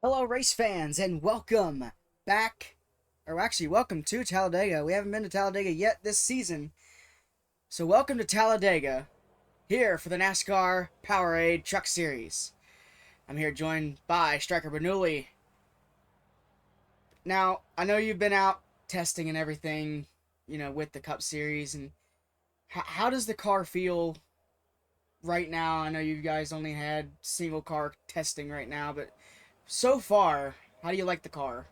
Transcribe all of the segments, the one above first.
Hello, race fans, and welcome back, or actually, welcome to Talladega. We haven't been to Talladega yet this season, so welcome to Talladega, here for the NASCAR Powerade Truck Series. I'm here joined by Striker Bernoulli. Now, I know you've been out testing and everything, with the Cup Series, and how does the car feel right now? I know you guys only had single car testing right now, but so far, how do you like the car?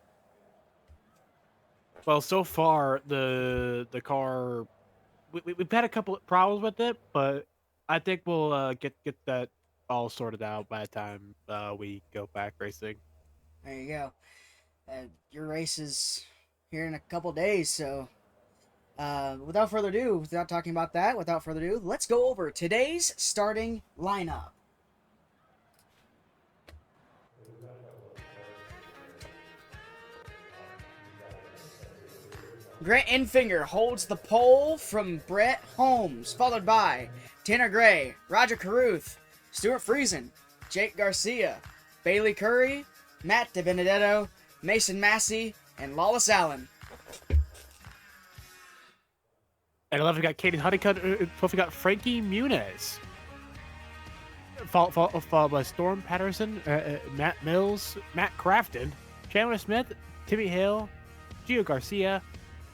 Well, so far the car we've had a couple of problems with it, but I think we'll get that all sorted out by the time we go back racing. There you go. Your race is here in a couple days, so without further ado, without further ado, let's go over today's starting lineup. Grant Enfinger holds the pole from Brett Holmes, followed by Tanner Gray, Roger Carruth, Stuart Friesen, Jake Garcia, Bailey Curry, Matt DiBenedetto, Mason Massey, and Lawless Allen. At 11, we got Katie Honeycutt. 12, we got Frankie Muniz. Followed by Storm Patterson, Matt Mills, Matt Crafton, Chandler Smith, Timmy Hill, Gio Garcia,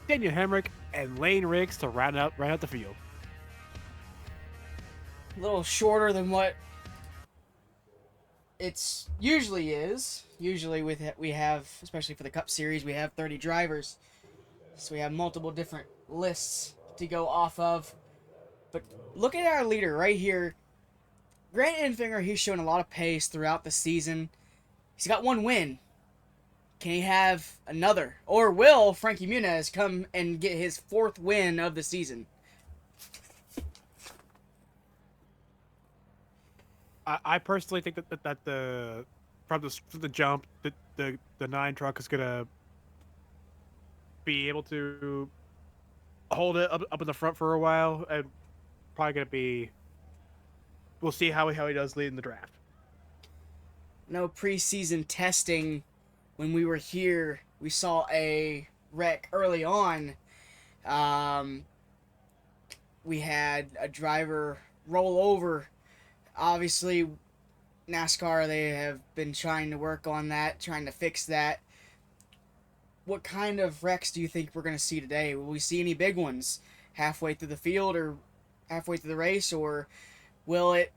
Daniel Hemrick, and Lane Riggs to round out the field. A little shorter than what it's usually is. Usually we have, especially for the Cup Series, we have 30 drivers, so we have multiple different lists to go off of. But look at our leader right here, Grant Enfinger. He's shown a lot of pace throughout the season. He's got one win. Can he have another, or will Frankie Muniz come and get his fourth win of the season? I personally think that the from the jump the 9 truck is gonna be able to hold it up in the front for a while, and probably gonna be. We'll see how he does leading the draft. No preseason testing. When we were here, we saw a wreck early on. Um, we had a driver roll over. Obviously, NASCAR, they have been trying to work on that, trying to fix that. What kind of wrecks do you think we're going to see today? Will we see any big ones halfway through the field or halfway through the race, or will it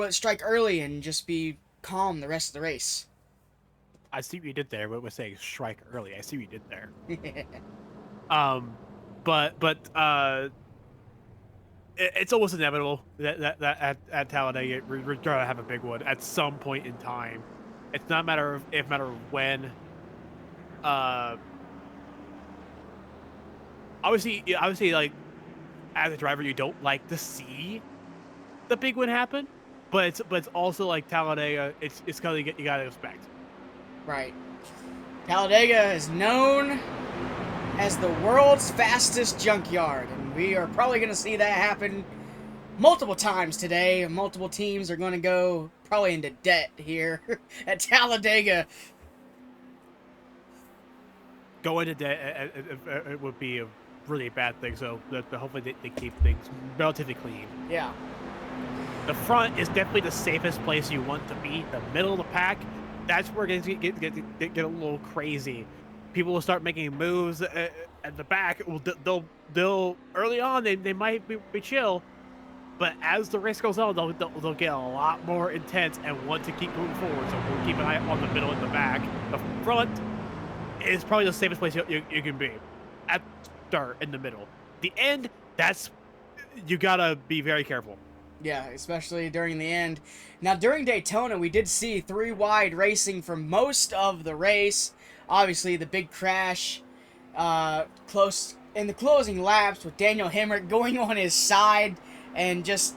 strike early and just be calm the rest of the race? I see what you did there. But we're saying strike early. I see what you did there. Um, but it's almost inevitable that at Talladega we're gonna have a big one at some point in time. It's not a matter of if, matter of when. Uh, obviously, like as a driver, you don't like to see the big one happen, but it's also like Talladega. It's kind of you gotta expect. Right. Talladega is known as the world's fastest junkyard, and we are probably going to see that happen multiple times today. Multiple teams are going to go probably into debt here at Talladega. Going to debt it would be a really bad thing. So hopefully they keep things relatively clean. Yeah. The front is definitely the safest place you want to be. The middle of the pack, that's where it get a little crazy. People will start making moves at the back. They'll early on they might be chill, but as the race goes on, they'll get a lot more intense and want to keep moving forward. So we'll keep an eye on the middle and the back. The front is probably the safest place you can be. At start in the middle, the end, that's you gotta be very careful. Yeah, especially during the end. Now, during Daytona, we did see three wide racing for most of the race. Obviously, the big crash close in the closing laps with Daniel Hemrick going on his side and just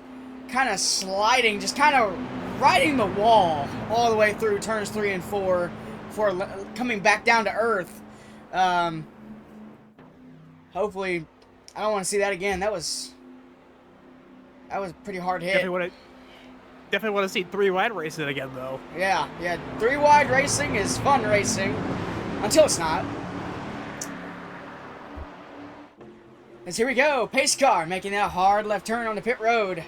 kind of sliding, just kind of riding the wall all the way through turns 3 and 4 before coming back down to earth. Hopefully, I don't want to see that again. That was a pretty hard hit. Definitely definitely want to see 3 wide racing again, though. Yeah, 3 wide racing is fun racing. Until it's not. As here we go, pace car making that hard left turn on the pit road.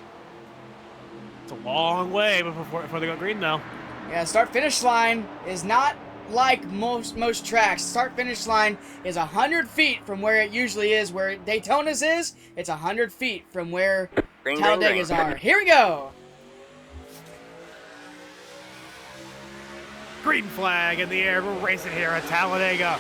It's a long way before they go green, though. Yeah, start-finish line is not like most tracks. Start-finish line is 100 feet from where it usually is. Where Daytona's is, it's 100 feet from where Talladegas are. Here we go. Green flag in the air. We're racing here at Talladega.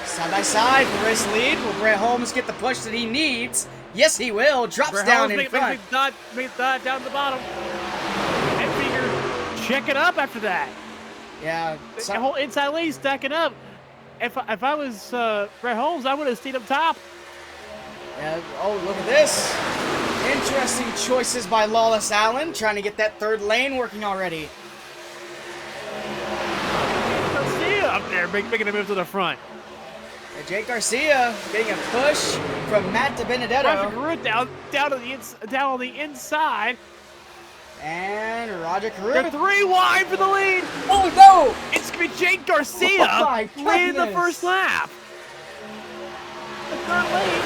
Side by side for race lead. Will Brett Holmes get the push that he needs? Yes, he will. Drops Brett down Holmes in front. Make that down to the bottom. And figure, check it up after that. Yeah. The whole inside lane stacking up. If I was Brett Holmes, I would have stayed up top. Yeah. Oh, look at this. Interesting choices by Lawless Allen, trying to get that third lane working already. See you up there making a move to the front. Jake Garcia getting a push from Matt DiBenedetto. Roger down on the inside. And Roger Caruth. They're 3 wide for the lead. Oh no! It's gonna be Jake Garcia leading the first lap. The third lane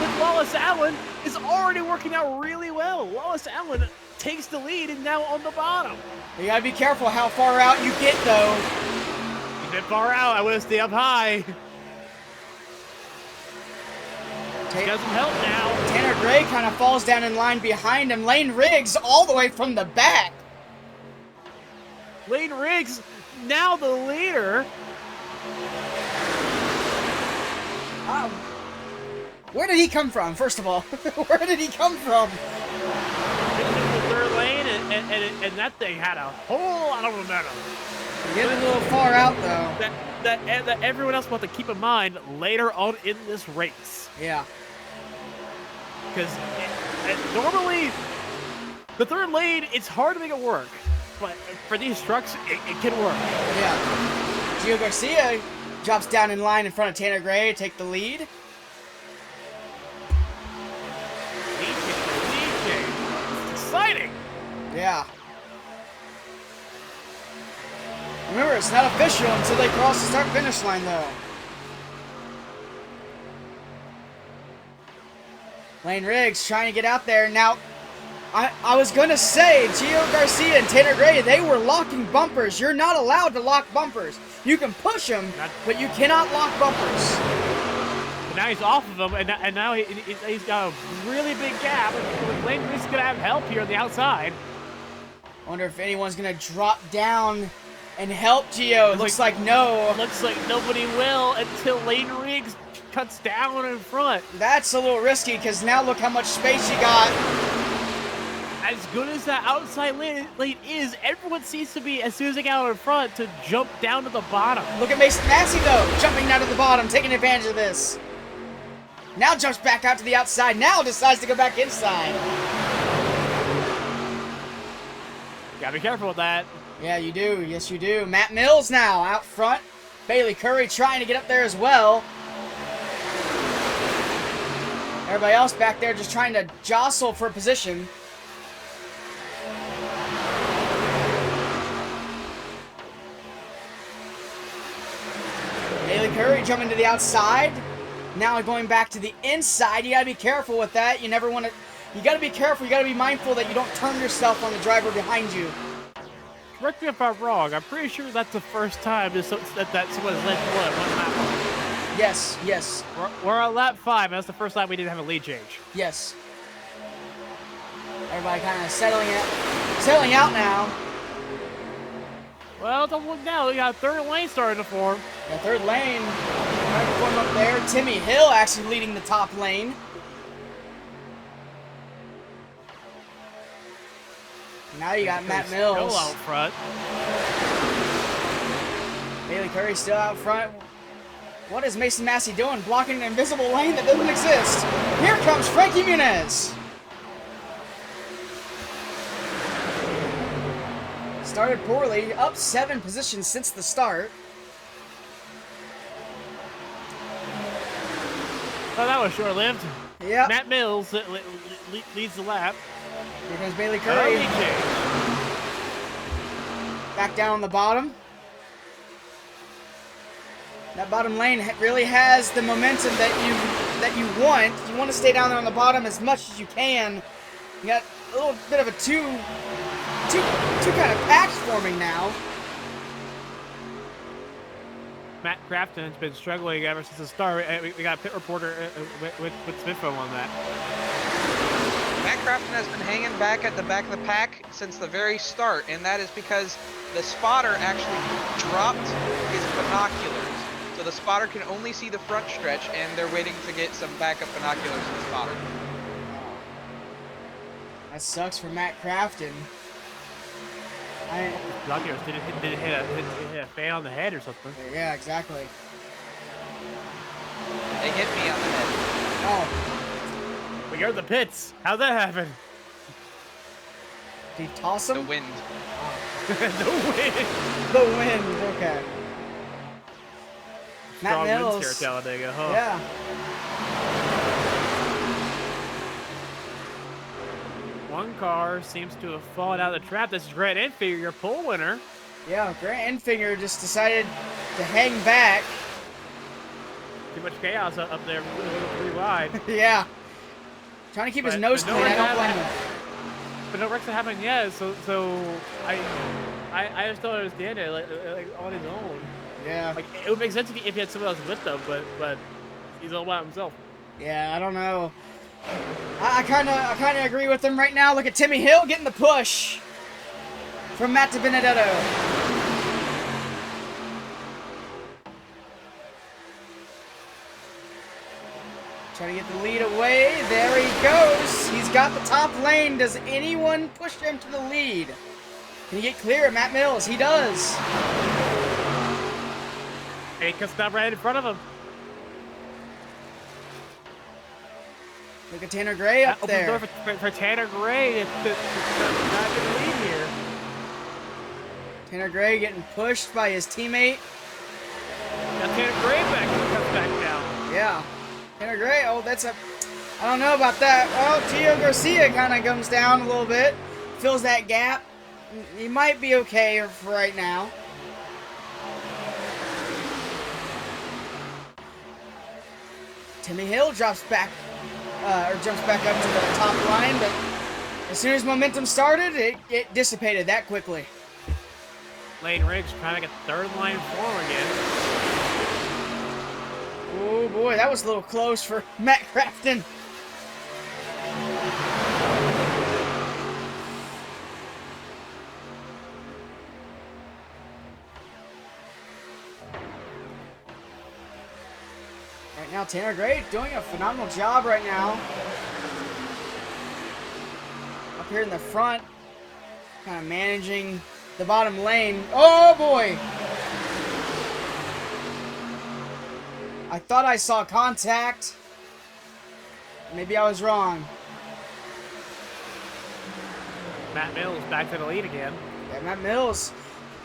with Lawless Allen is already working out really well. Lawless Allen takes the lead and now on the bottom. You gotta be careful how far out you get though. He's been far out. I would stay up high. Doesn't help now. Tanner Gray kind of falls down in line behind him. Lane Riggs all the way from the back. Lane Riggs, now the leader. Where did he come from, first of all? Where did he come from? The third lane, and that thing had a whole lot of momentum. Getting a little far out, though. That everyone else will have to keep in mind later on in this race. Yeah. Because normally, the third lane, it's hard to make it work. But for these trucks, it can work. Yeah. Gio Garcia drops down in line in front of Tanner Gray to take the lead. It's exciting. Yeah. Remember, it's not official until they cross the start-finish line, though. Lane Riggs trying to get out there. Now, I was going to say, Gio Garcia and Tanner Gray, they were locking bumpers. You're not allowed to lock bumpers. You can push them, but you cannot lock bumpers. But now he's off of them, and now he's got a really big gap. Lane Riggs is going to have help here on the outside. Wonder if anyone's going to drop down and help Gio. Looks like no. Looks like nobody will until Lane Riggs cuts down in front. That's a little risky because now look how much space you got. As good as that outside lane is, everyone seems to be, as soon as they get out in front, to jump down to the bottom. Look at Mason Massey, though, jumping down to the bottom, taking advantage of this. Now jumps back out to the outside. Now decides to go back inside. Gotta be careful with that. Yeah, you do. Yes, you do. Matt Mills now out front. Bailey Curry trying to get up there as well. Everybody else back there just trying to jostle for position. Bailey Curry jumping to the outside. Now going back to the inside. You gotta be careful with that. You never want to. You gotta be careful. You gotta be mindful that you don't turn yourself on the driver behind you. Correct me if I'm wrong. I'm pretty sure that's the first time that someone has led one lap. Yes, yes. We're on lap 5. That's the first time we didn't have a lead change. Yes. Everybody kind of settling out now. Well, don't look now. We got a third lane starting to form. The third lane trying to form up there. Timmy Hill actually leading the top lane. Now you got Matt Mills. Still out front. Bailey Curry still out front. What is Mason Massey doing? Blocking an invisible lane that doesn't exist. Here comes Frankie Muniz. started poorly, up 7 positions since the start. Oh, that was short-lived. Yep. Matt Mills leads the lap. Here comes Bailey Curry. Early change. Back down on the bottom. That bottom lane really has the momentum that you want. You want to stay down there on the bottom as much as you can. You got a little bit of a two kind of packs forming now. Matt Crafton has been struggling ever since the start. We got a pit reporter with Smithfo on that. Matt Crafton has been hanging back at the back of the pack since the very start, and that is because the spotter actually dropped his binoculars. So the spotter can only see the front stretch, and they're waiting to get some backup binoculars to the spotter. That sucks for Matt Crafton. Binoculars did it hit a fan on the head or something? Yeah, exactly. They hit me on the head. Oh. We are in the pits. How'd that happen? Did he toss him? The wind. The wind. The wind, okay. Strong Matt Mills. winds here at Talladega, huh? Yeah. One car seems to have fallen out of the trap. This is Grant Enfinger, your pole winner. Yeah, Grant Enfinger just decided to hang back. Too much chaos up there, pretty wide. Yeah. Trying to keep his nose clean, I don't blame him. But no wrecks have happened yet, so I just don't understand it, like on his own. Yeah. Like it would make sense if he had someone else with him, but he's all by himself. Yeah, I don't know. I kind of agree with him right now. Look at Timmy Hill getting the push from Matt DiBenedetto. Trying to get the lead away. There he goes. He's got the top lane. Does anyone push him to the lead? Can he get clear of Matt Mills? He does. And he can stop right in front of him. Look at Tanner Gray up there. Open the door for Tanner Gray. It's not going to lead here. Tanner Gray getting pushed by his teammate. Now Tanner Gray comes back down. Yeah. Tanner Gray, oh, that's a... I don't know about that. Well, Gio Garcia kind of comes down a little bit. Fills that gap. He might be okay for right now. Timmy Hill jumps back up to the top line, but as soon as momentum started, it dissipated that quickly. Lane Riggs trying to get third line form again. Oh boy, that was a little close for Matt Crafton. Right now, Tanner Gray doing a phenomenal job right now. Up here in the front, kind of managing the bottom lane. Oh boy! I thought I saw contact. Maybe I was wrong. Matt Mills back to the lead again. Yeah, Matt Mills,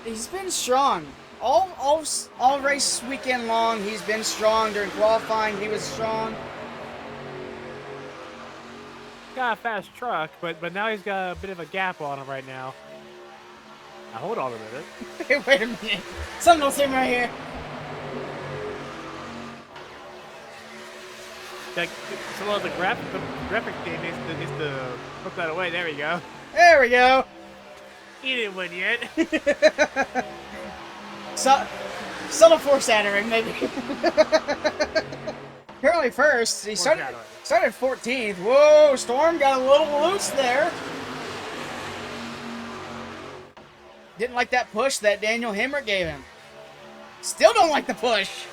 he's been strong. All race weekend long, he's been strong. During qualifying, he was strong. Got a fast truck, but now he's got a bit of a gap on him right now. Now hold on a minute. Hey, wait a minute. Something don't seem right here. Like, some of the graphic team needs to put that away. There we go. There we go. He didn't win yet. Subtle foreshadowing, maybe. Apparently first. He started 14th. Whoa, Storm got a little loose there. Didn't like that push that Daniel Hemrick gave him. Still don't like the push.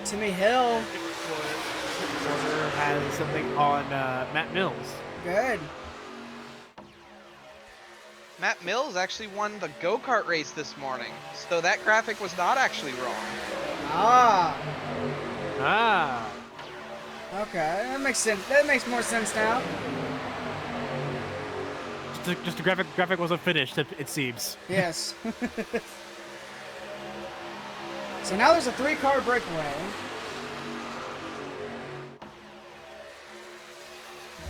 Timmy Hill. Porter has something on Matt Mills. Good. Matt Mills actually won the go-kart race this morning, so that graphic was not actually wrong. Ah. Ah. Okay, that makes sense. That makes more sense now. Just the graphic wasn't finished. It seems. Yes. So now there's a 3-car breakaway.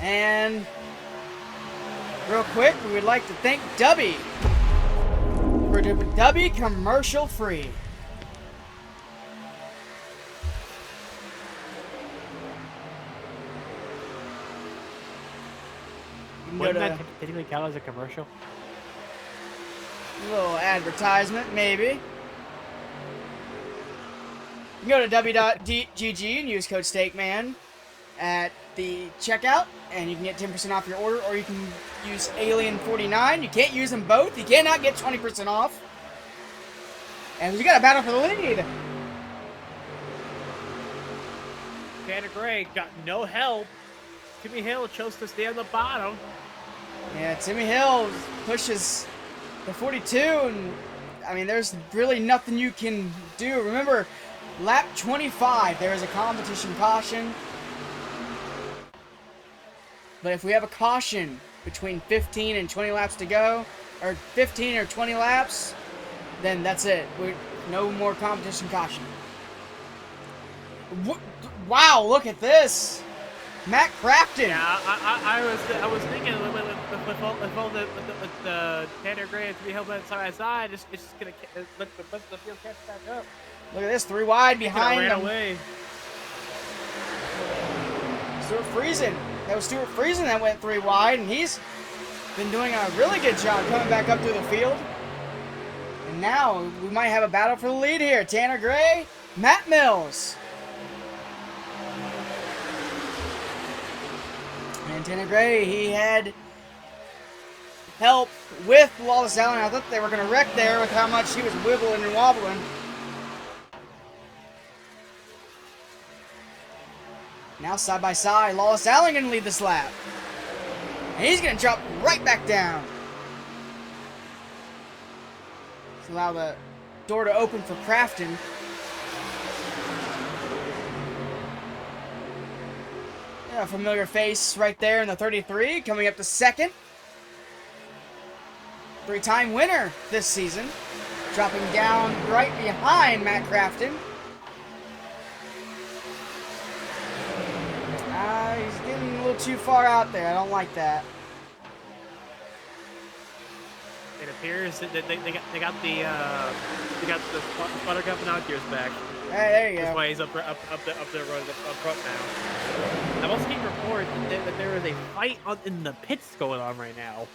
And real quick, we would like to thank Dubby for Dubby commercial free. You can go Wouldn't to that technically count as a commercial? a little advertisement, maybe. You can go to w.gg and use code STAKEMAN at the checkout, and you can get 10% off your order, or you can use Alien49. You can't use them both. You cannot get 20% off. And we got a battle for the lead. Tanner Gray got no help. Timmy Hill chose to stay on the bottom. Yeah, Timmy Hill pushes the 42, and I mean, there's really nothing you can do. Remember, lap 25, there is a competition caution. But if we have a caution between 15 and 20 laps to go, or 15 or 20 laps, then that's it. No more competition caution. Wow, look at this. Matt Crafton. Yeah, I was thinking with all the Tanner Gray and Timmy Hill side by side, it's just gonna let the field catch back up. Look at this, 3 wide behind ran them. away. Stuart Friesen. That was Stuart Friesen that went 3 wide, and he's been doing a really good job coming back up through the field. And now we might have a battle for the lead here. Tanner Gray, Matt Mills. And Tanner Gray, he had help with Wallace Allen. I thought they were going to wreck there with how much he was wibbling and wobbling. Now side by side, Wallace Allen going to lead this lap. And he's going to drop right back down. Let's allow the door to open for Crafton. A familiar face right there in the 33, coming up to second. 3-time winner this season. Dropping down right behind Matt Crafton. He's getting a little too far out there. I don't like that. It appears that they got the Buttercup and Outgears back. Hey, there you go. That's why he's up the road up front now. I'm also getting reports that there is a fight in the pits going on right now.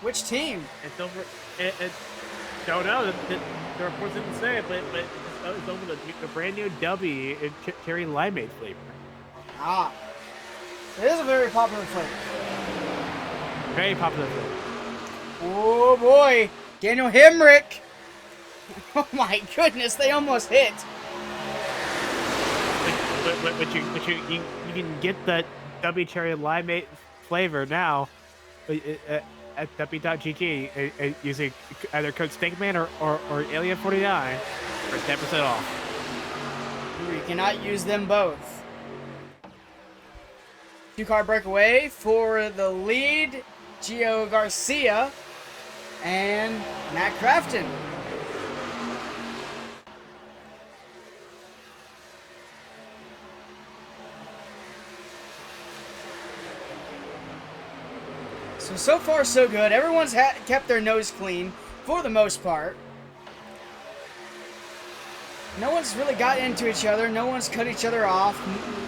Which team? Don't know. The reports didn't say it, but it's over the brand new W cherry limeade flavor. Ah, it is a very popular flavor. Very popular flavor. Oh boy, Daniel Hemrick. Oh my goodness, they almost hit. But you can get that W cherry limeade flavor now at w.gg using either code STANKMAN or Alien49 for 10% off. You cannot use them both. 2-car breakaway for the lead, Gio Garcia and Matt Crafton. So far so good. Everyone's kept their nose clean for the most part. No one's really got into each other. No one's cut each other off.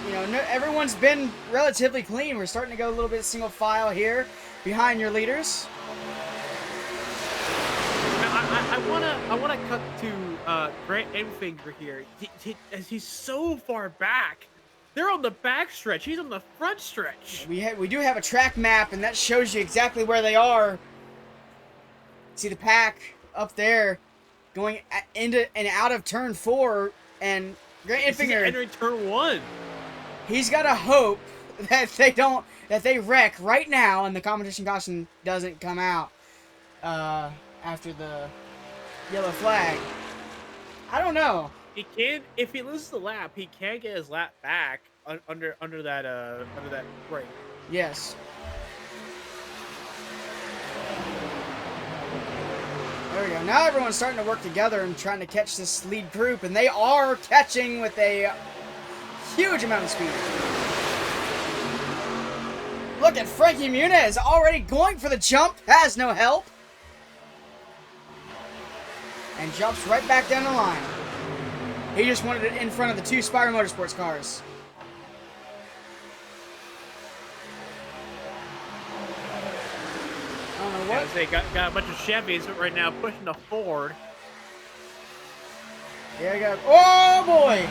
You know, everyone's been relatively clean. We're starting to go a little bit single file here behind your leaders. I wanna cut to Grant Enfinger here. As he's so far back. They're on the back stretch. He's on the front stretch. We do have a track map, and that shows you exactly where they are. See the pack up there going into and out of turn 4, and Grant Enfinger entering turn 1. He's got to hope that they wreck right now, and the competition caution doesn't come out after the yellow flag. I don't know. He can, if he loses the lap, he can get his lap back under that break. Yes. There we go. Now everyone's starting to work together and trying to catch this lead group, and they are catching with a huge amount of speed. Look at Frankie Muniz already going for the jump, has no help. And jumps right back down the line. He just wanted it in front of the two Spire Motorsports cars. I don't know what. They got a bunch of Chevys right now pushing the Ford. Yeah, I got. Oh boy!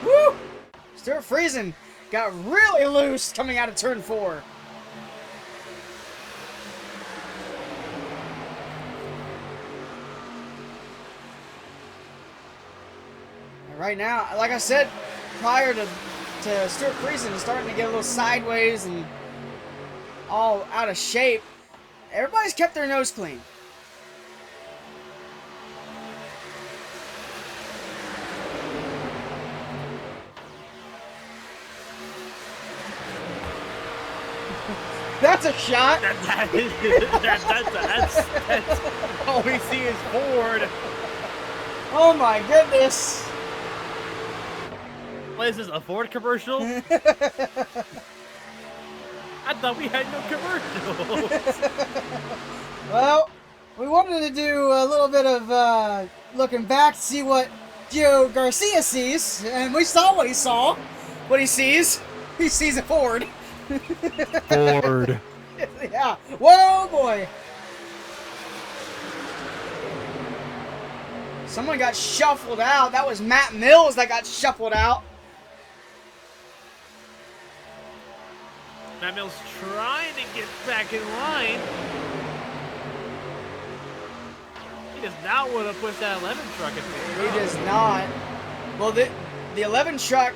Woo! Stuart Friesen got really loose coming out of turn 4. And right now, like I said, prior to Stuart Friesen starting to get a little sideways and all out of shape, everybody's kept their nose clean. That's a shot. That's all we see is Ford. Oh my goodness. What is this, a Ford commercial? I thought we had no commercials. Well, we wanted to do a little bit of looking back to see what Gio Garcia sees, and we saw what he saw. What he sees. He sees a Ford. Ford. Yeah. Whoa, boy. Someone got shuffled out. That was Matt Mills that got shuffled out. Matt Mills trying to get back in line. He does not want to push that 11 truck in there. He does not. Well, the 11 truck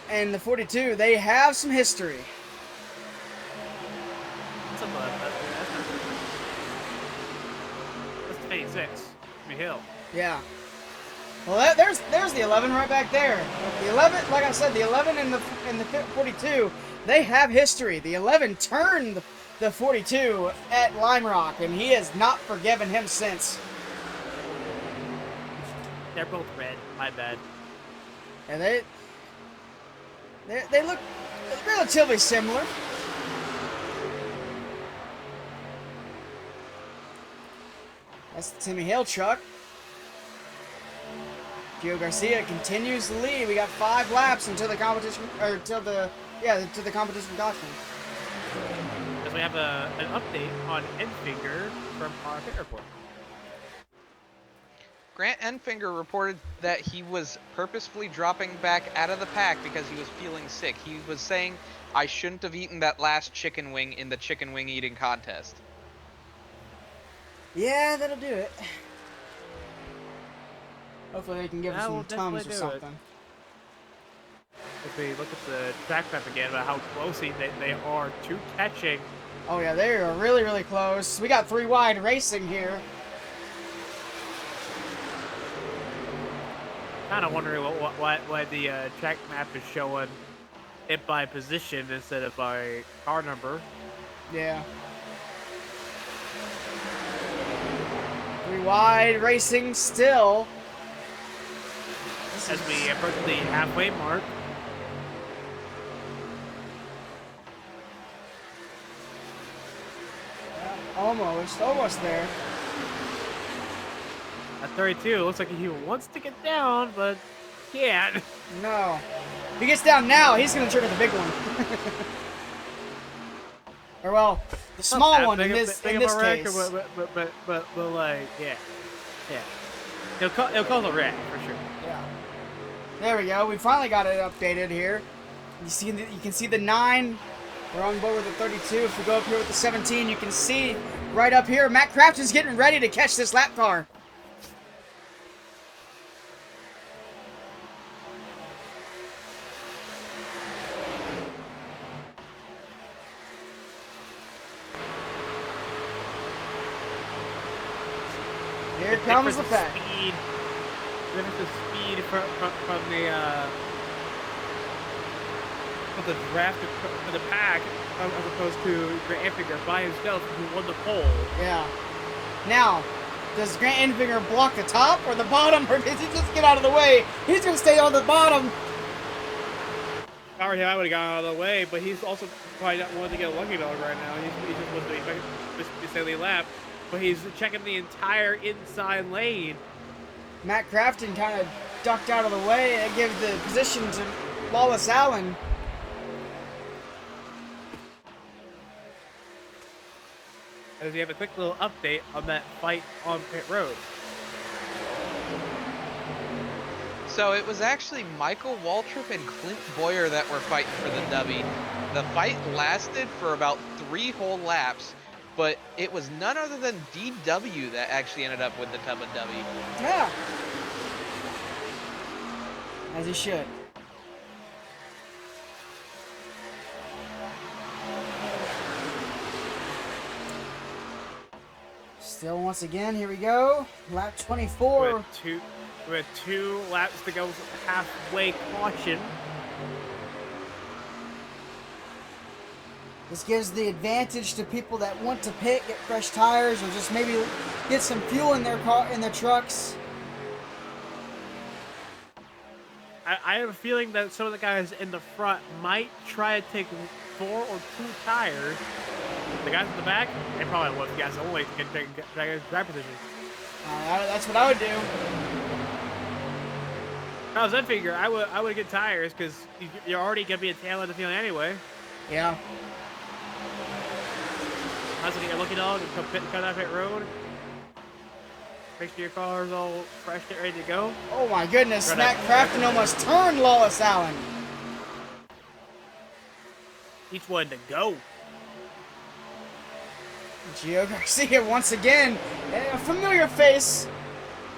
and the 42, they have some history. That's 86. Hill. Yeah. Well, there's the 11 right back there. The 11, like I said, the 11 and the 42, they have history. The 11 turned the 42 at Lime Rock, and he has not forgiven him since. They're both red. My bad. And they look relatively similar. That's the Timmy Hale truck. Gio Garcia continues to lead. We got 5 laps until the competition, or until the competition caution. As we have an update on Enfinger from our pit report. Grant Enfinger reported that he was purposefully dropping back out of the pack because he was feeling sick. He was saying, I shouldn't have eaten that last chicken wing in the chicken wing eating contest. Yeah, that'll do it. Hopefully they can give us some Tums or something. If we look at the track map again about how close they are to catching. Oh yeah, they are really, really close. We got 3 wide racing here. Kind of wondering why the track map is showing it by position instead of by car number. Yeah. 3 wide racing still. As we approach the halfway mark. Almost there. At 32, looks like he wants to get down, but can't. No. If he gets down now, he's going to trigger the big one. Or, well, the small one in this case. But like, yeah. He'll call the wreck, for sure. Yeah. There we go. We finally got it updated here. You can see the 9. We're on board with the 32. If we go up here with the 17, you can see right up here, Matt Crafton's getting ready to catch this lap car. Here comes the pack. Speed. The difference of speed from the draft for the pack as opposed to Grant Enfinger by himself who won the pole. Yeah. Now, does Grant Enfinger block the top or the bottom, or does he just get out of the way? He's going to stay on the bottom. If I were him, I would have gone out of the way, but he's also probably not wanting to get a lucky dog right now. He's just wanting to steady lap, but he's checking the entire inside lane. Matt Crafton kind of ducked out of the way and gave the position to Lawless Allen. As we have a quick little update on that fight on pit road. So it was actually Michael Waltrip and Clint Boyer that were fighting for the W. The fight lasted for about 3 whole laps, but it was none other than DW that actually ended up with the Tubba W. Yeah. As he should. Still, once again, here we go. Lap 24. With 2 laps to go, halfway caution. This gives the advantage to people that want to pit, get fresh tires, or just maybe get some fuel in their car, in their trucks. I have a feeling that some of the guys in the front might try to take 4 or 2 tires. The guys in the back, they probably want gas only to get drive position. That's what I would do. If I was that figure, I would get tires because you're already gonna be a tail end of the field anyway. Yeah. Might as well get your lucky dog and cut out pit road. Make sure your car's all fresh and ready to go. Oh my goodness, Matt Crafton almost turned Lawless Allen. Each one to go. Gio Garcia once again, a familiar face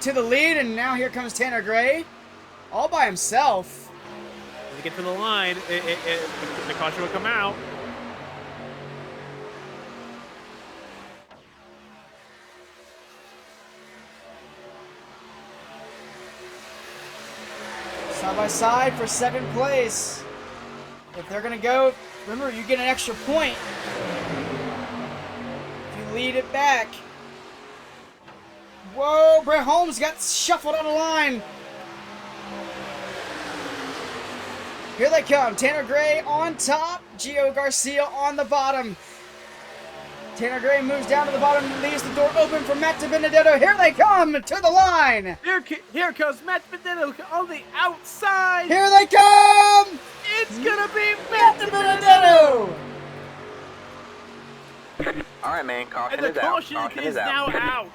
to the lead, and now here comes Tanner Gray, all by himself. When you get to the line, the caution will come out. Side by side for 2nd place. If they're gonna go, remember you get an extra point. Lead it back. Whoa, Brett Holmes got shuffled on the line. Here they come. Tanner Gray on top. Gio Garcia on the bottom. Tanner Gray moves down to the bottom and leaves the door open for Matt DiBenedetto. Here they come to the line. Here comes Matt DiBenedetto on the outside. Here they come. It's gonna be Matt DiBenedetto. All right, man. Caution and the caution is now out.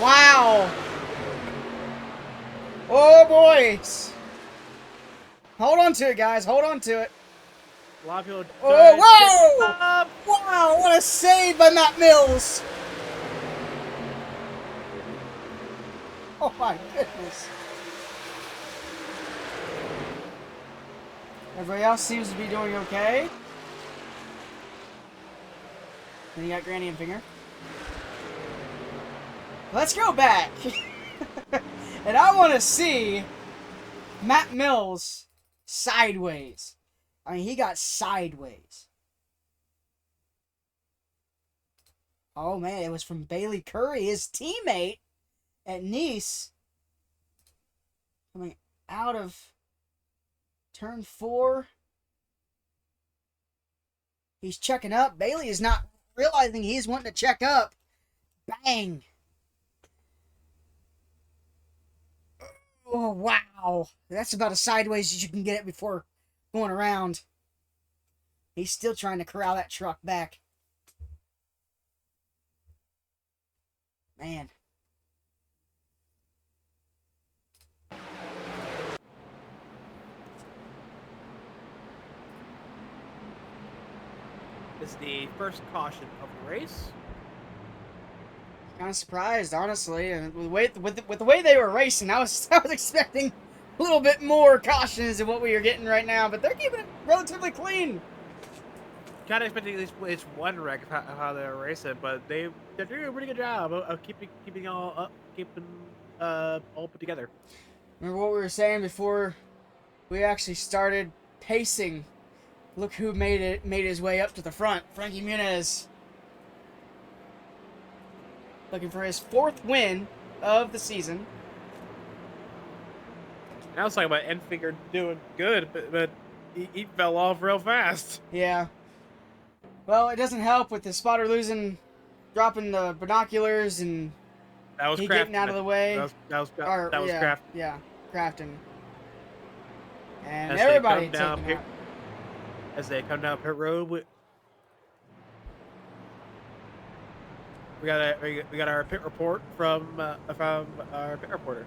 Wow. Oh, boys. Hold on to it, guys. Hold on to it. A lot of people. Oh, whoa! Wow, what a save by Matt Mills. Oh, my goodness. Everybody else seems to be doing okay. Then you got Granny and Finger. Let's go back. And I want to see Matt Mills sideways. I mean, he got sideways. Oh, man, it was from Bailey Curry, his teammate at Nice. Coming out of turn 4. He's checking up. Bailey is not realizing he's wanting to check up. Bang. Oh, wow. That's about as sideways as you can get it before going around. He's still trying to corral that truck back. Man. This is the first caution of the race. Kind of surprised, honestly, and with the way they were racing, I was expecting a little bit more cautions than what we are getting right now, but they're keeping it relatively clean. kind of expecting at least one wreck of how they're racing, but they're doing a pretty good job of keeping all up, keeping all put together. Remember what we were saying before we actually started pacing? Look who made his way up to the front. Frankie Muniz. Looking for his 4th win of the season. I was talking about Enfinger doing good, but he fell off real fast. Yeah. Well, it doesn't help with the spotter dropping the binoculars and That was he Crafton. getting out of the way. That was yeah, Crafton. Yeah, Crafton. And As everybody they come down taking out. as they come down pit road, we got our pit report from our pit reporter.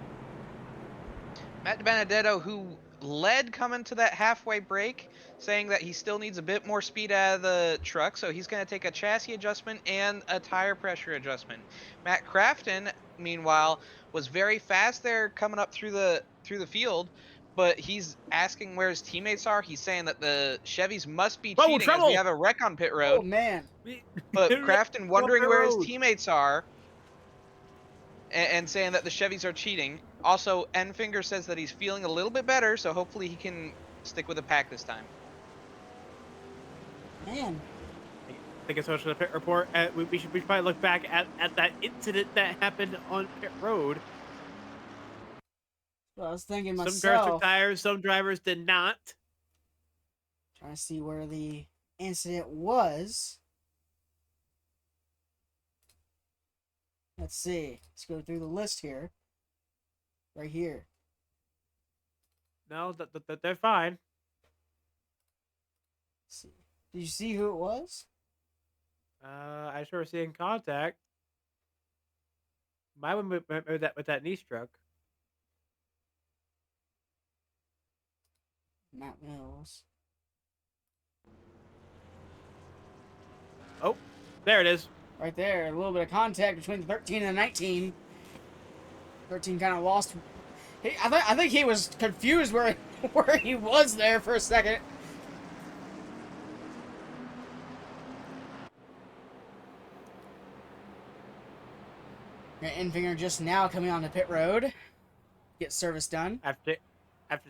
Matt Benedetto, who led coming to that halfway break, saying that he still needs a bit more speed out of the truck, so he's going to take a chassis adjustment and a tire pressure adjustment. Matt Crafton, meanwhile, was very fast there coming up through the field, but he's asking where his teammates are. He's saying that the Chevys must be Oh, cheating as we have a wreck on pit road. Oh, man. But Crafton wondering where his road. teammates are and saying that the Chevys are cheating. Also, Enfinger says that he's feeling a little bit better, so hopefully he can stick with the pack this time. Man. Thank you so much for the pit report. We should probably look back at that incident that happened on pit road. Well, I was thinking Some myself. drivers took tires, some drivers did not. Trying to see where the incident was. Let's see. Let's go through the list here. Right here. No, they're fine. Let's see. Did you see who it was? I sure see in contact. My one with that knee truck. Matt Mills. Oh, there it is. Right there. A little bit of contact between the 13 and the 19. 13 kind of lost. I think he was confused where he was there for a second. Enfinger just now coming on the pit road. Get service done. After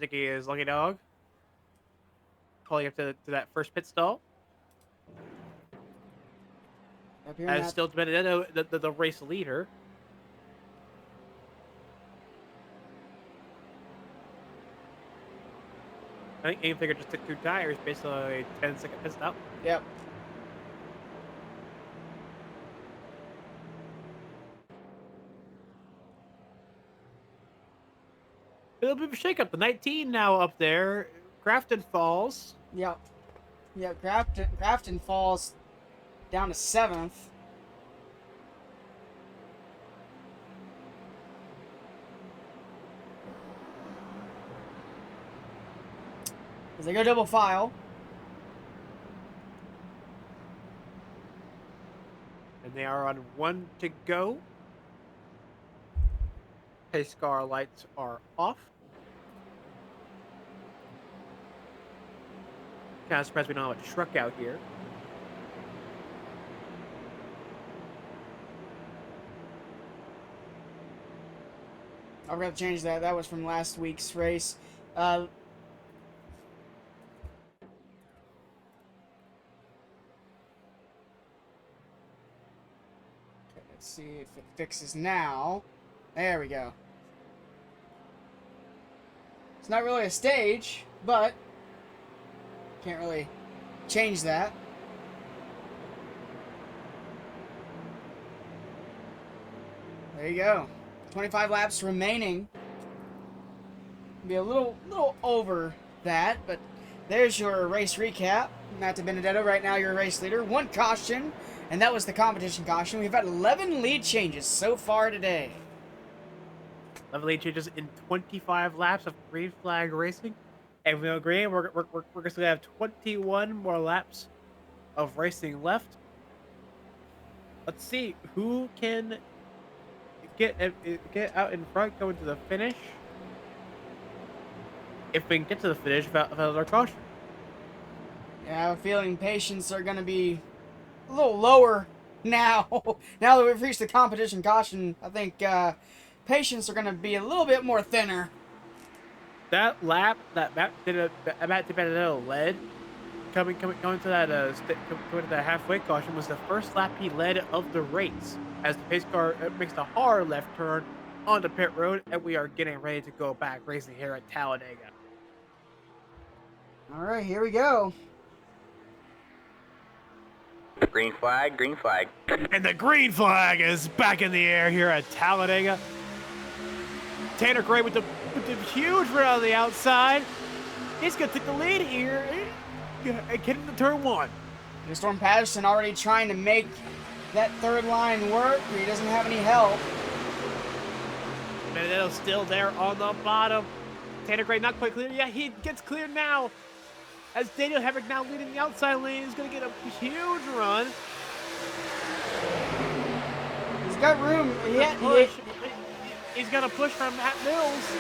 taking his lucky dog. Calling up to that first pit stall. Up here As still Benedetto, the race leader. I think Enfinger just took 2 tires based on a 10-second pit stop. Yep. A little bit of a shakeup. The 19 now up there. Crafton falls. Yep. Yep. Crafton falls down to 7th. As they go double file. And they are on 1 to go. Pace car lights are off. Kind of surprised we don't have a truck out here. I'll have to change that. That was from last week's race. Let's see if it fixes now. There we go. It's not really a stage, but can't really change that. There you go. 25 laps remaining. Be a little over that, but there's your race recap. Matt Benedetto, right now your race leader. 1 caution, and that was the competition caution. We've had 11 lead changes so far today. 11 lead changes in 25 laps of green flag racing. And we agree, we're going to have 21 more laps of racing left. Let's see who can get out in front going to the finish. If we can get to the finish without another caution. Yeah, I have a feeling patience are going to be a little lower now. Now that we've reached the competition caution, I think patience are going to be a little bit more thinner. That lap that Matt DiBenedetto led, going to that going to that halfway caution, was the first lap he led of the race. As the pace car makes the hard left turn onto pit road, and we are getting ready to go back racing here at Talladega. All right, here we go. Green flag, green flag. And the green flag is back in the air here at Talladega. Tanner Gray with the huge run on the outside. He's going to take the lead here. Getting to turn one. Storm Patterson already trying to make that third line work. He doesn't have any help. Benedetto's still there on the bottom. Tanner Gray not quite clear. Yeah, he gets clear now. As Daniel Hemrick now leading the outside lane. He's going to get a huge run. He's got room. He's got a push from Matt Mills.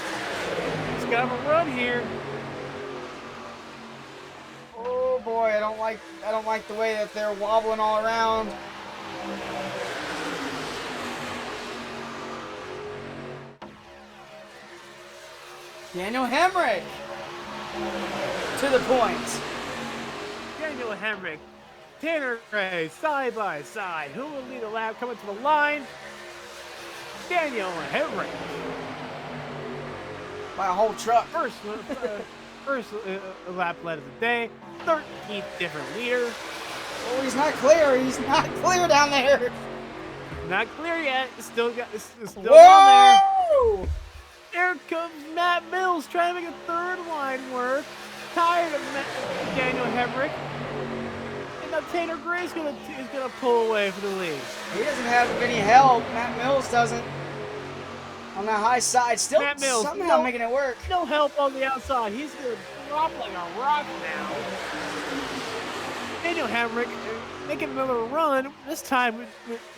He's got him a run here. Oh boy, I don't like the way that they're wobbling all around. Daniel Hemrick to the point. Daniel Hemrick, Tanner Gray, side by side. Who will lead the lap coming to the line? Daniel Hemrick. By a whole truck. First lap led of the day. 13th different leader. Oh, he's not clear. He's not clear down there. Not clear yet. Still down there. Whoa! Here comes Matt Mills trying to make a third line work. Tired of Daniel Hemrick. And now Tanner Gray is gonna pull away for the lead. He doesn't have any help. Matt Mills doesn't. On the high side, still Matt Mills, somehow making it work. No help on the outside. He's gonna drop like a rock now. Daniel Hemrick making another run. This time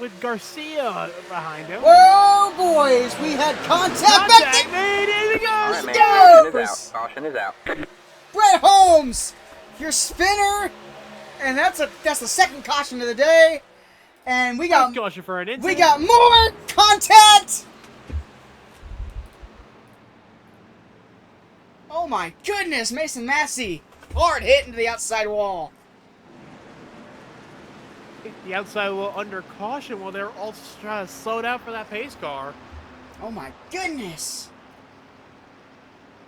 with Garcia behind him. Whoa, boys! We had contact. Made. Here he All goes. right, man. Caution is out. Brett Holmes, your spinner, and that's the second caution of the day. And we got caution for an incident. We got more contact. Oh my goodness, Mason Massey, hard hit into the outside wall. The outside wall under caution while they're all trying to slow down for that pace car. Oh my goodness.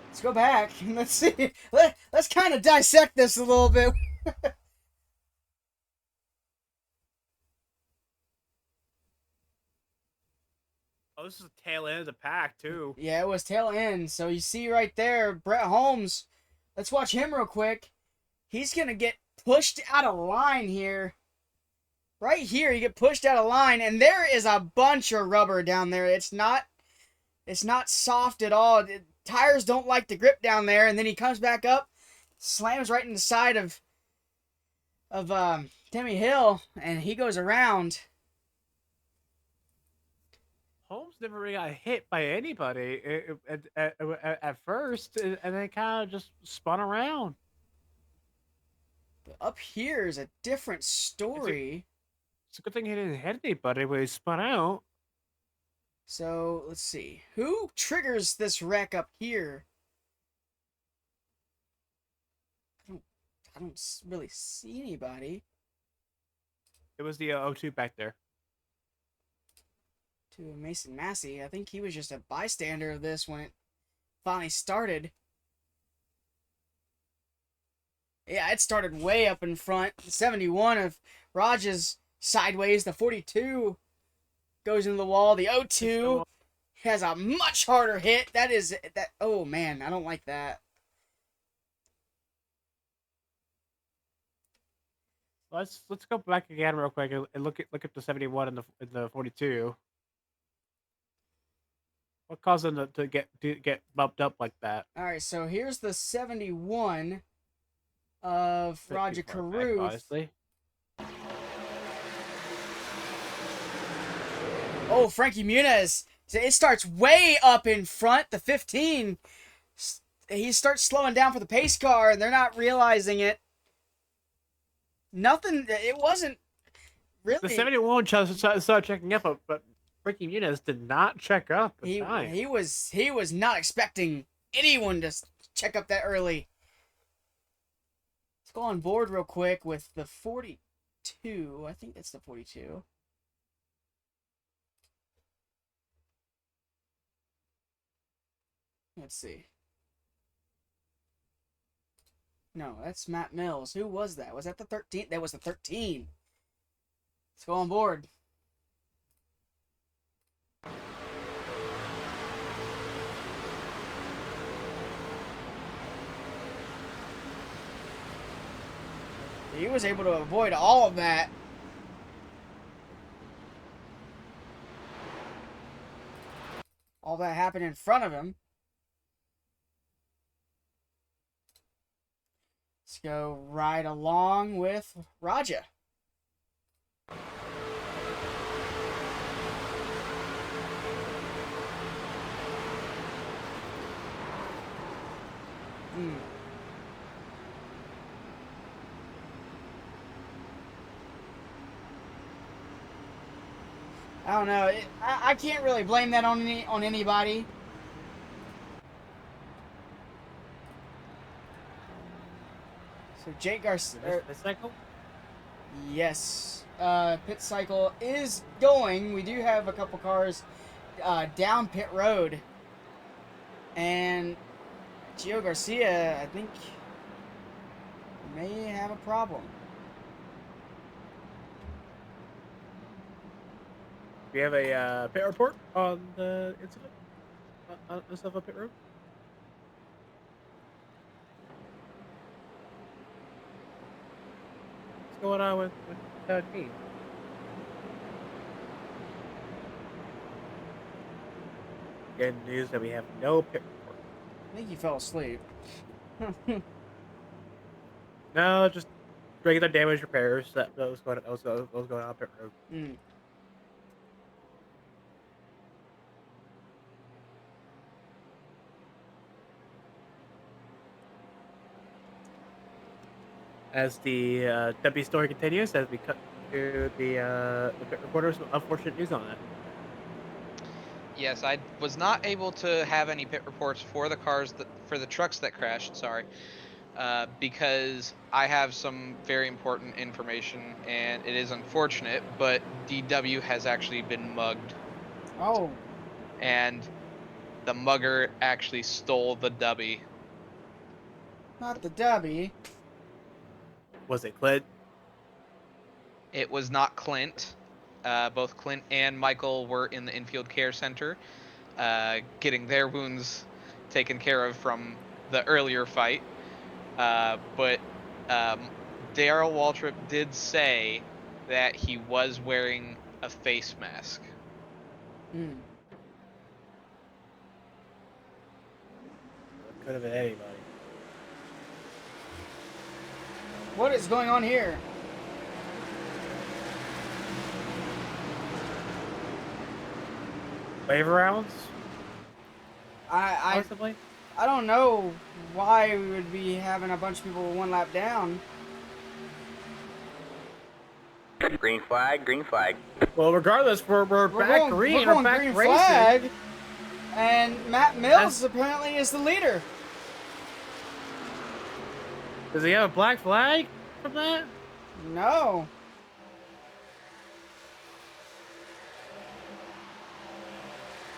Let's go back and let's see. Let's kind of dissect this a little bit. Oh, this is the tail end of the pack, too. Yeah, it was tail end. So you see right there, Brett Holmes. Let's watch him real quick. He's going to get pushed out of line here. Right here, you get pushed out of line, and there is a bunch of rubber down there. It's not soft at all. Tires don't like to grip down there, and then he comes back up, slams right in the side of Timmy Hill, and he goes around. Holmes never really got hit by anybody at first, and then kind of just spun around. But up here is a different story. It's a good thing he didn't hit anybody when he spun out. So, let's see. Who triggers this wreck up here? I don't really see anybody. It was the O2 back there. To Mason Massey. I think he was just a bystander of this when it finally started. Yeah, it started way up in front. The 71 of Raj's sideways. The 42 goes into the wall. The 02 has a much harder hit. Oh man, I don't like that. Let's go back again real quick and look at the 71 and the 42. What caused them to get bumped up like that? All right, so here's the 71 of Roger Caruth. Oh, Frankie Muniz. It starts way up in front. The 15. He starts slowing down for the pace car, and they're not realizing it. Nothing. It wasn't The really. 71 started checking up, but freaking units did not check up in time. He was not expecting anyone to check up that early. Let's go on board real quick with the 42. I think that's the 42. Let's see. No, that's Matt Mills. Who was that? Was that the 13? That was the 13. Let's go on board. He was able to avoid all of that. All that happened in front of him. Let's go right along with Raja. I don't know. I can't really blame that on anybody. So Jake Garcia. Pit cycle? Yes. Pit cycle is going. We do have a couple cars down pit road. And Gio Garcia, I think, may have a problem. We have a pit report on the incident on the stuff on pit road. What's going on with Kane? Good news that we have no pit report. I think he fell asleep. No, just regular damage repairs that was going on pit road. Mm. As the W story continues, as we cut to the pit reporters, unfortunate news on that. Yes, I was not able to have any pit reports for the trucks that crashed. Sorry, because I have some very important information, and it is unfortunate, but DW has actually been mugged, Oh, and the mugger actually stole the dubby. not the Dubby. Was it Clint? It was not Clint. Both Clint and Michael were in the infield care center, getting their wounds taken care of from the earlier fight. But Daryl Waltrip did say that he was wearing a face mask. Mm. Could have been anybody. What is going on here? Waiver rounds? I Possibly? I don't know why we would be having a bunch of people one lap down. Green flag, green flag. Well, regardless, we're back green. We're We're going back green racing. flag, and Matt Mills apparently is the leader. Does he have a black flag from that? No.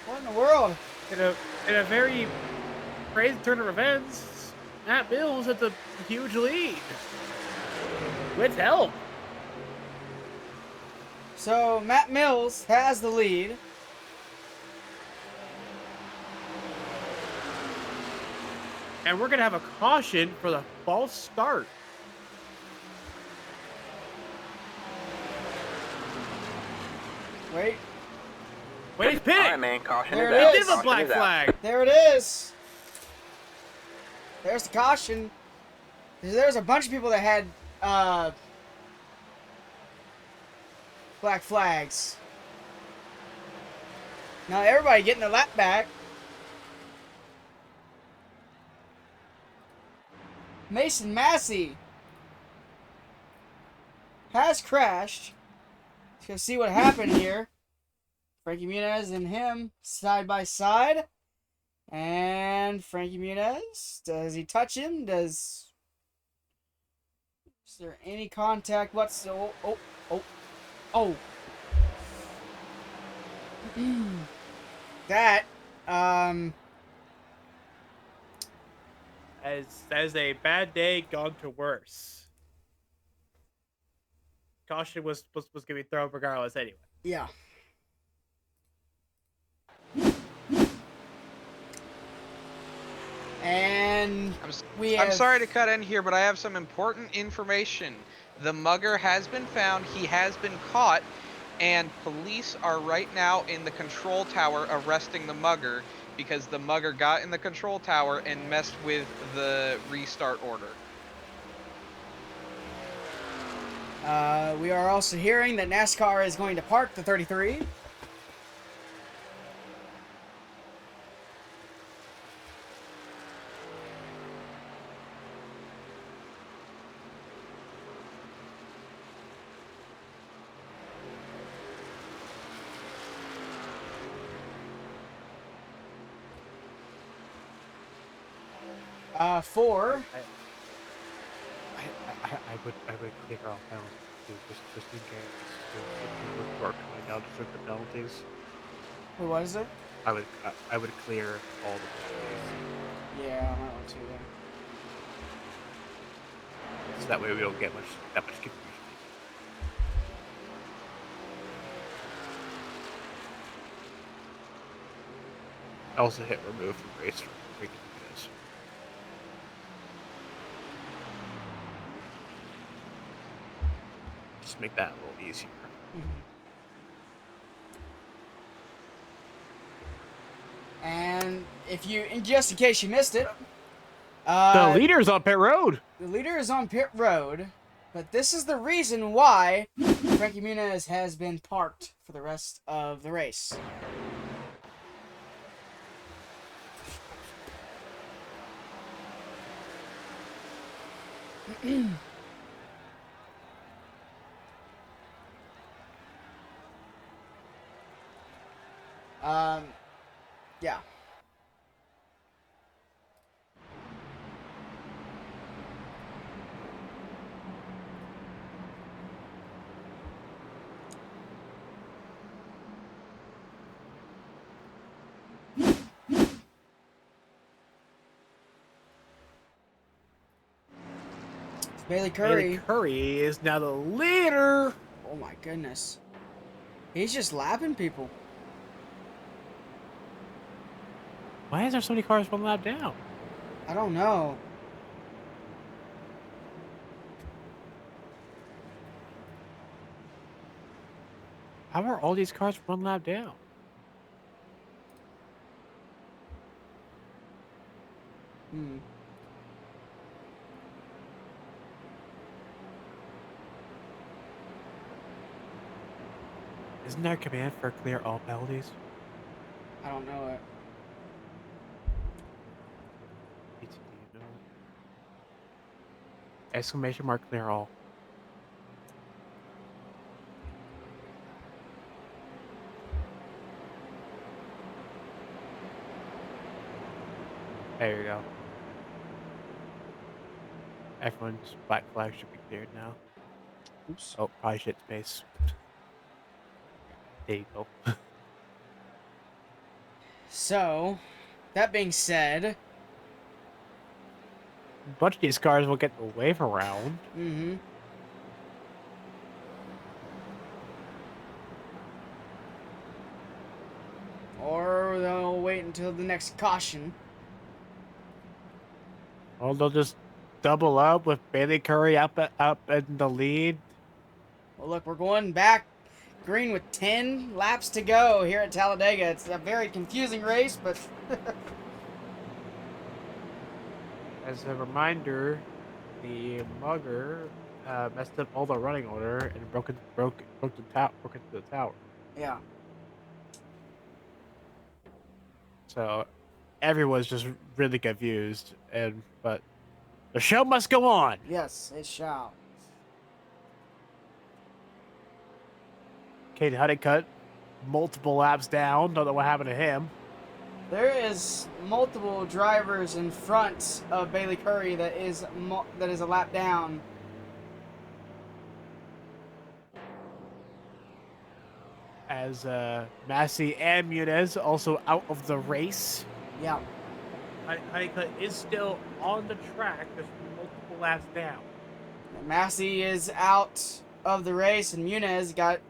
What in the world? In a very crazy turn of events, Matt Mills at the huge lead. With help. So Matt Mills has the lead. And we're going to have a caution for the false start. Wait, Wait, he's pitting. All right, man. Caution There is it out. He did is. the Caution black is out. flag. there it is. There's the caution. There's a bunch of people that had black flags. Now everybody getting their lap back. Mason Massey. has crashed. Let's go see what happened here. Frankie Muniz and him side by side. And Frankie Muniz, does he touch him? Is there any contact whatsoever? Oh. That, As a bad day gone to worse. Caution was going to be thrown regardless anyway. yeah. And I'm sorry to cut in here, but I have some important information. The mugger has been found. He has been caught. And police are right now in the control tower arresting the mugger because the mugger got in the control tower and messed with the restart order. We are also hearing that NASCAR is going to park the 33. Four. I would clear all penalties just in case. We're coming down to certain penalties. What is it? I would clear all the penalties. Yeah, I might want to then. So that way we don't get that much confusion. I also hit remove from race for freaking this. Just make that a little easier. And if you, just in case you missed it, The leader's on pit road. The leader is on pit road, but this is the reason why Frankie Muniz has been parked for the rest of the race. Yeah. Bailey Curry. Bailey Curry is now the leader. Oh my goodness. He's just lapping people. Why is there so many cars one lap down? I don't know. How are all these cars one lap down? Hmm. Isn't there a command for clear all penalties? I don't know it. No. Exclamation mark clear all. There you go. Everyone's black flag should be cleared now. Oops. Oh, probably shit space. There you go. So, that being said, A bunch of these cars will get the wave around. mm-hmm. Or they'll wait until the next caution. Or they'll just double up with Bailey Curry up in the lead. Well, look, we're going back green with 10 laps to go here at Talladega. It's a very confusing race, but As a reminder, the mugger messed up all the running order and broke into the tower. yeah. So everyone's just really confused, but the show must go on. Yes, it shall. Kate Honeycutt, multiple laps down. Don't know what happened to him. There is multiple drivers in front of Bailey Curry that is a lap down. As Massey and Muniz also out of the race. Yeah. Honeycutt is still on the track, just multiple laps down. Massey is out of the race, and Muniz got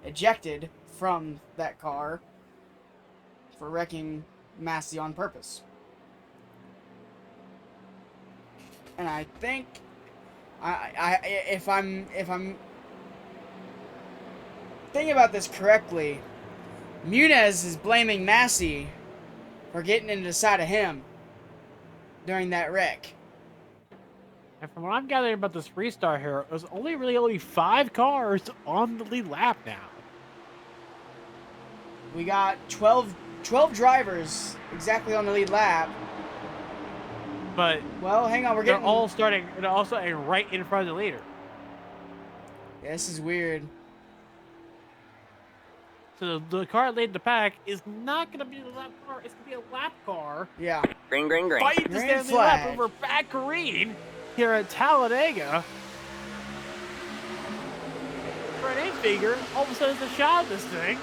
ejected from that car for wrecking Massey on purpose. And I think, if I'm thinking about this correctly, Muniz is blaming Massey for getting into the side of him during that wreck. And from what I'm gathering about this restart here, there's only 5 cars on the lead lap now. We got 12 drivers exactly on the lead lap. But Well, hang on, they're all starting right in front of the leader. Yeah, this is weird. So the car leading the pack is not going to be the lap car. It's going to be a lap car. Yeah. Green, green, green. Fight to Green stand the flag. lap over back green here at Talladega. For an 8-figure, all of a sudden it's a shot of this thing.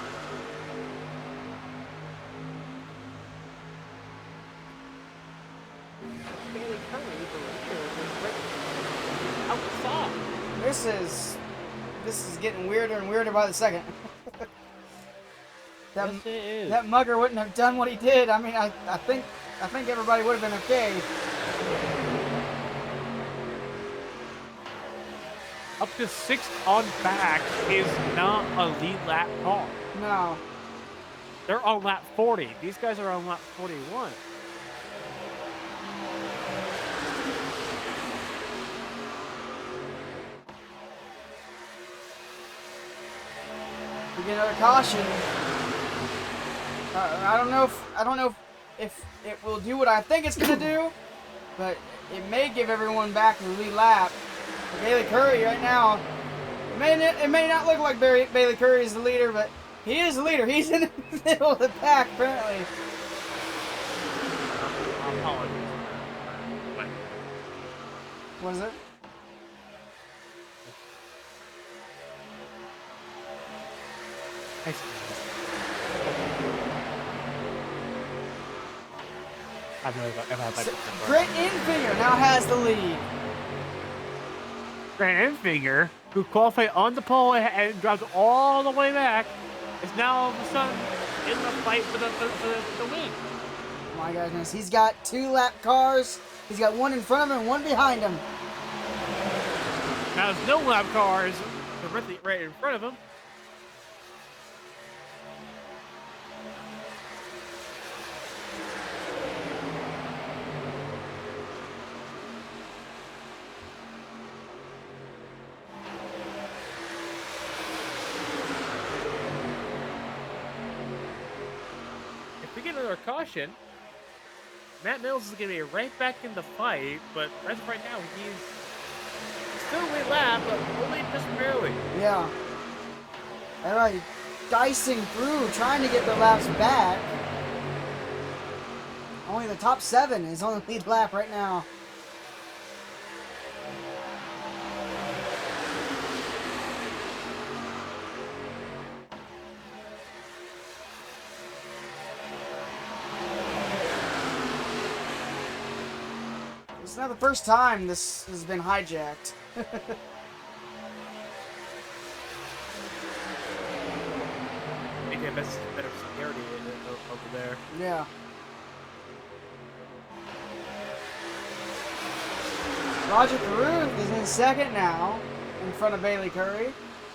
Bailey Curry, the leader, is right outside. This is getting weirder and weirder by the second. Yes, it is. That mugger wouldn't have done what he did. I mean, I think everybody would have been okay. Up to 6th on back is not a lead lap car. No. They're on lap 40. These guys are on lap 41. We get another caution. I don't know if it will do what I think it's gonna do, but it may give everyone back the lead lap. For Bailey Curry right now, it may not look like Bailey Curry is the leader, but he is the leader. He's in the middle of the pack apparently. Apologies. Wait. What is it? Grant Enfinger now has the lead. Grant Enfinger, who qualified on the pole and dropped all the way back, is now all of a sudden in the fight for the win. My goodness, he's got 2 lap cars. He's got one in front of him and one behind him. Now there's no lap cars directly right in front of him. If we get another caution, Matt Mills is going to be right back in the fight, but as of right now, he's still lead lap, but only just barely. Yeah. Everybody dicing through, trying to get their laps back. Only the top 7 is on the lead lap right now. It's not the first time this has been hijacked. I think they have better security over there. Yeah. Roger Caruth is in second now, in front of Bailey Curry.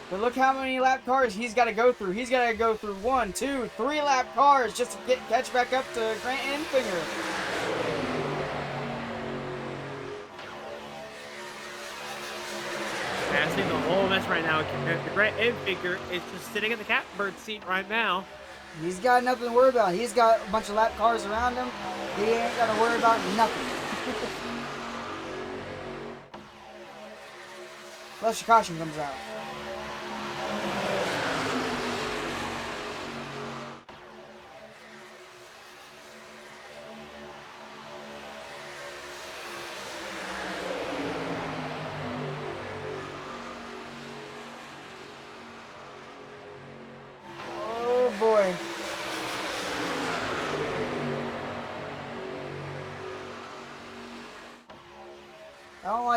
But look how many lap cars he's got to go through. He's got to go through 1, 2, 3 lap cars just to catch back up to Grant Enfinger. I think the whole mess right now, the Grant Enfinger is just sitting in the catbird seat right now. He's got nothing to worry about. He's got a bunch of lap cars around him. He ain't got to worry about nothing. Unless your caution comes out.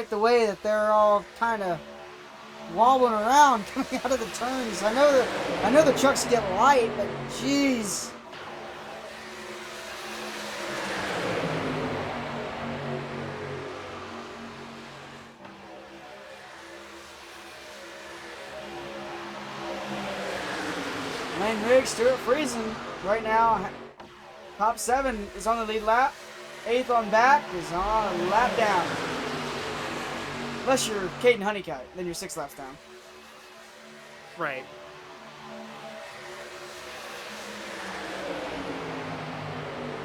like the way that they're all kind of wobbling around coming out of the turns. I know the trucks get light, but jeez. Lane Riggs, Stuart Friesen right now. Top 7 is on the lead lap. 8th on back is on a lap down. Unless you're Caden Honeycutt, then you're 6 laps down. Right.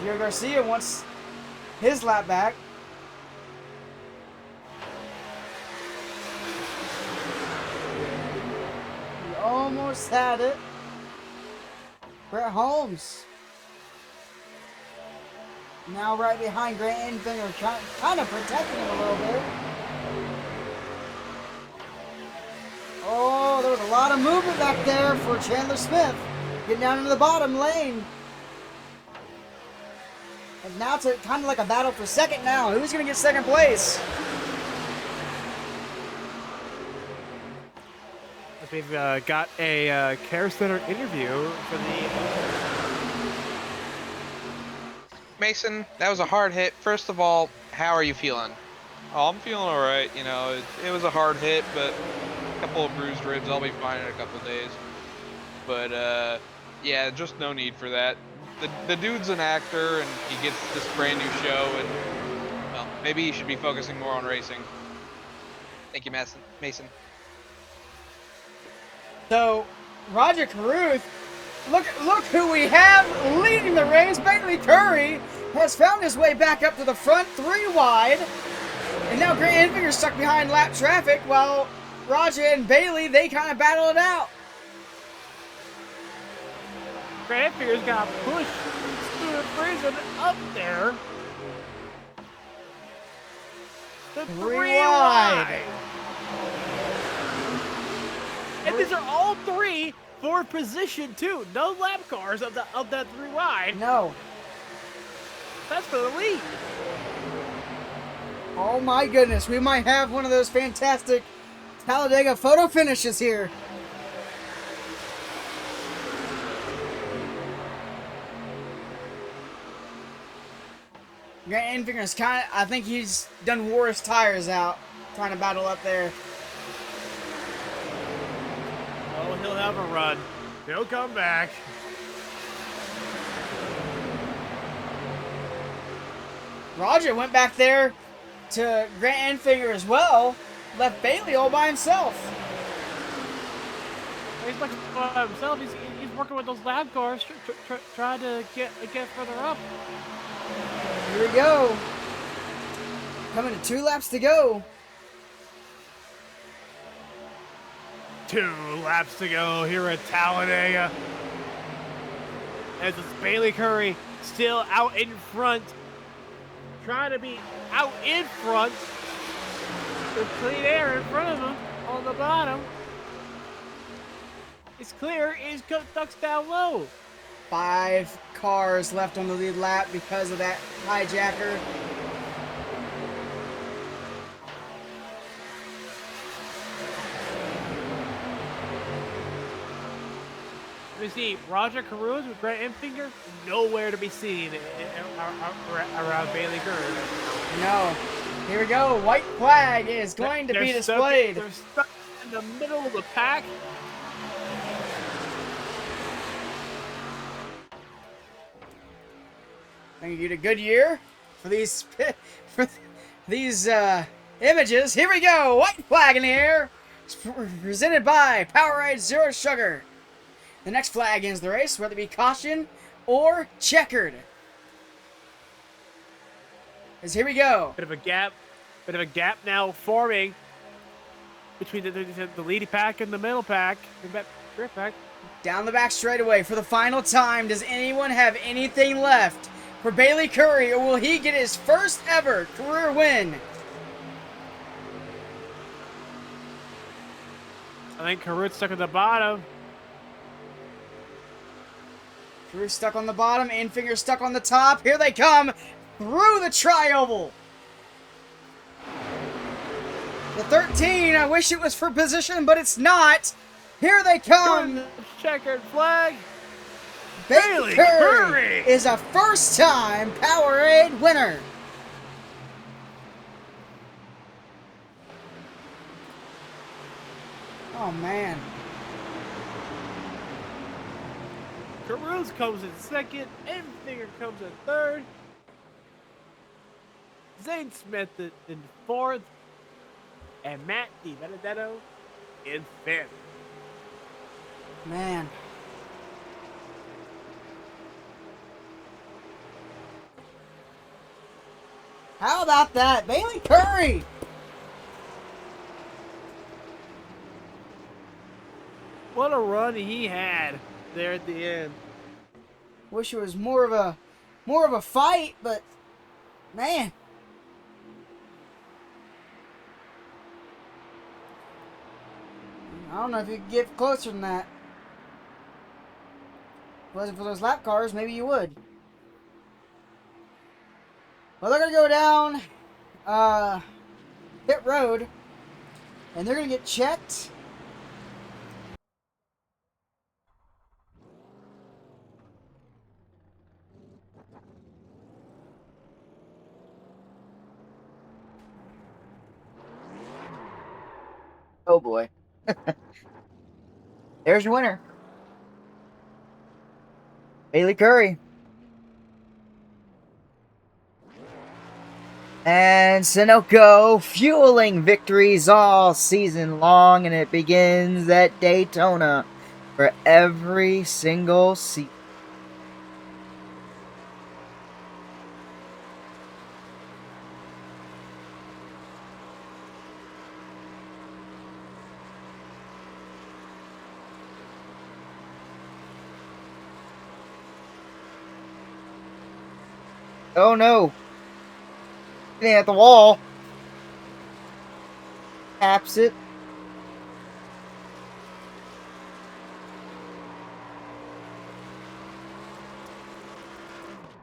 Gio Garcia wants his lap back. He almost had it. Brett Holmes. Now right behind Grant Enfinger, kind of protecting him a little bit. Oh, there was a lot of movement back there for Chandler Smith. Getting down into the bottom lane. And now it's kind of like a battle for second now. Who's going to get second place? We've got a Care Center interview for the... Mason, that was a hard hit. First of all, how are you feeling? Oh, I'm feeling all right. You know, it was a hard hit, but a couple of bruised ribs. I'll be fine in a couple of days. But yeah, just no need for that. The dude's an actor, and he gets this brand new show, and well, maybe he should be focusing more on racing. Thank you, Mason. So, Roger Carruth, look who we have leading the race. Bailey Curry has found his way back up to the front, 3 wide. And now Grant Enfinger's stuck behind lap traffic while Roger and Bailey, they kind of battle it out. Grant Enfinger's got to push Stuart Friesen up there. The 3 wide. And these are all 3 for position 2. No lap cars of that 3 wide. No. That's for the lead. Oh my goodness, we might have one of those fantastic Talladega photo finishes here. Grant Enfinger's I think he's wore his tires out trying to battle up there. Oh, he'll have a run. He'll come back. Roger went back there to Grant Enfinger as well. Left Bailey all by himself. He's looking by himself. He's working with those lab cars, trying to get further up. Here we go. Coming to 2 laps to go. 2 laps to go here at Talladega. As it's Bailey Curry still out in front. Trying to be out in front. With clean air in front of him on the bottom. It's clear. He's ducks down low. 5 cars left on the lead lap because of that hijacker. We see Roger Carruth with Grant Enfinger nowhere to be seen around Bailey Curry. No. Here we go. White flag is going to be displayed. They're stuck in the middle of the pack. I think you get a good year for these images. Here we go. White flag in the air. It's presented by Powerade Zero Sugar. The next flag ends the race, whether it be caution or checkered. As here we go. Bit of a gap now forming between the leading pack and the middle pack. The rear pack. Down the back straightaway for the final time. Does anyone have anything left for Bailey Curry, or will he get his first ever career win? I think Carruth's stuck at the bottom. Crew stuck on the bottom, Enfinger stuck on the top. Here they come through the tri-oval. The 13, I wish it was for position, but it's not. Here they come. The checkered flag. Bailey Curry is a first-time Powerade winner. Oh, man. Caruso comes in second. Enfinger comes in third. Zane Smith in fourth. And Matt DiBenedetto in fifth. Man. How about that? Bailey Curry. What a run he had there at the end. Wish it was more of a fight, but man. I don't know if you could get closer than that. If it wasn't for those lap cars, maybe you would. Well, they're gonna go down pit road, and they're gonna get checked. Oh boy. There's your winner. Bailey Curry. And Sunoco fueling victories all season long, and it begins at Daytona for every single season. Oh no! Hitting at the wall. Taps it.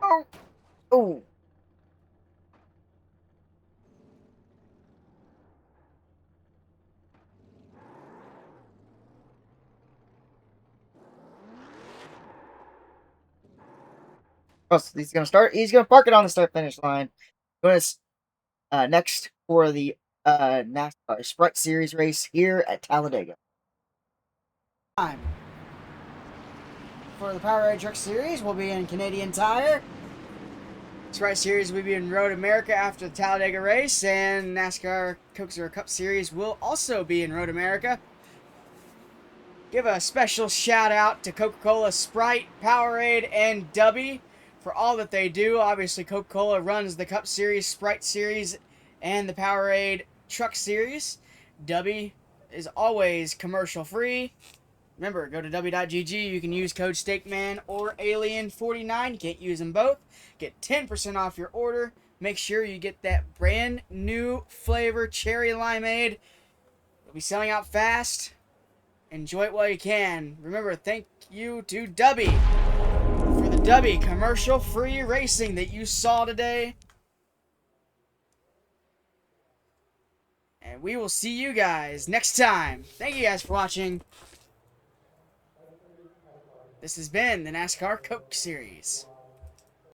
Oh! Oh! He's gonna start. He's gonna park it on the start finish line. Going to next for the NASCAR Sprite Series race here at Talladega. Time for the Powerade Truck Series will be in Canadian Tire. Sprite Series will be in Road America after the Talladega race, and NASCAR Coke Zero Cup Series will also be in Road America. Give a special shout out to Coca-Cola, Sprite, Powerade, and Dubby for all that they do. Obviously, Coca-Cola runs the Cup Series, Sprite Series, and the Powerade Truck Series. Dubby is always commercial free. Remember, go to w.gg. You can use code STAKEMAN or Alien49. You can't use them both. Get 10% off your order. Make sure you get that brand new flavor, cherry limeade. It'll be selling out fast. Enjoy it while you can. Remember, thank you to Dubby for the Dubby commercial-free racing that you saw today. And we will see you guys next time. Thank you guys for watching. This has been the NASCAR Coke Series.